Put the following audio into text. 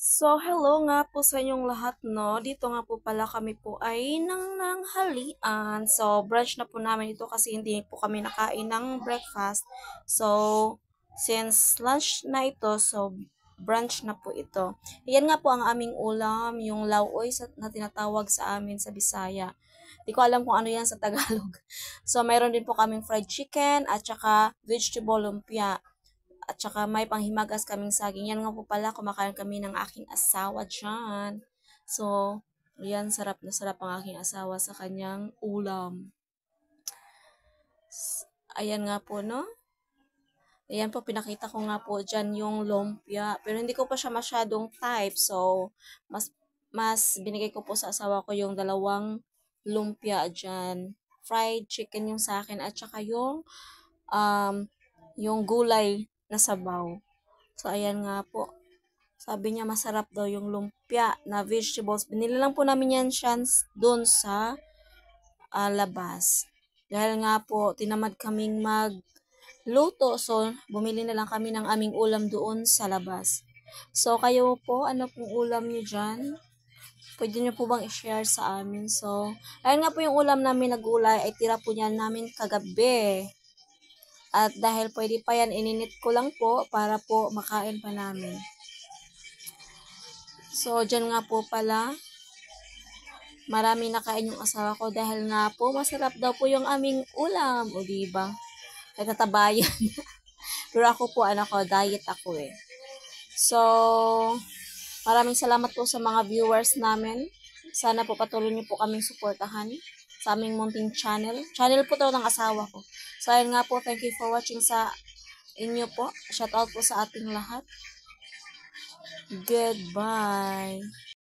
So, hello nga po sa inyong lahat, no? Dito nga po pala kami po ay nanghalian. So, brunch na po namin ito kasi hindi po kami nakain ng breakfast. So, since lunch na ito, so brunch na po ito. Yan nga po ang aming ulam, yung lauoy na tinatawag sa amin sa Bisaya. Di ko alam kung ano yan sa Tagalog. So, mayroon din po kaming fried chicken at saka vegetable lumpia. At saka may panghimagas kaming saging. Yan nga po pala, kumakain kami ng aking asawa dyan. So, yan, sarap na sarap ang aking asawa sa kanyang ulam. Ayan nga po, no? Ayan po, pinakita ko nga po dyan yung lumpia. Pero hindi ko pa siya masyadong type. So, mas binigay ko po sa asawa ko yung dalawang lumpia dyan. Fried chicken yung sa akin at saka yung gulay na sabaw. So, ayan nga po. Sabi niya masarap daw yung lumpia na vegetables. Binili lang po namin yan siya doon sa labas. Dahil nga po, tinamad kaming magluto. So, bumili na lang kami ng aming ulam doon sa labas. So, kayo po, ano pong ulam niyo dyan? Pwede niyo po bang i-share sa amin? So, ayun nga po yung ulam namin na gulay ay tira po niyan namin kagabi. At dahil pwede pa yan, ininit ko lang po para po makain pa namin. So, dyan nga po pala, marami nakain yung asawa ko dahil nga po, masarap daw po yung aming ulam. O, diba? Nagtatabayan. Pero ako po, diet ako eh. So, maraming salamat po sa mga viewers namin. Sana po patuloy niyo po kaming suportahan sa aming munting channel. Channel po to ng asawa ko. So, ayun nga po, thank you for watching sa inyo po. Shout out po sa ating lahat. Goodbye.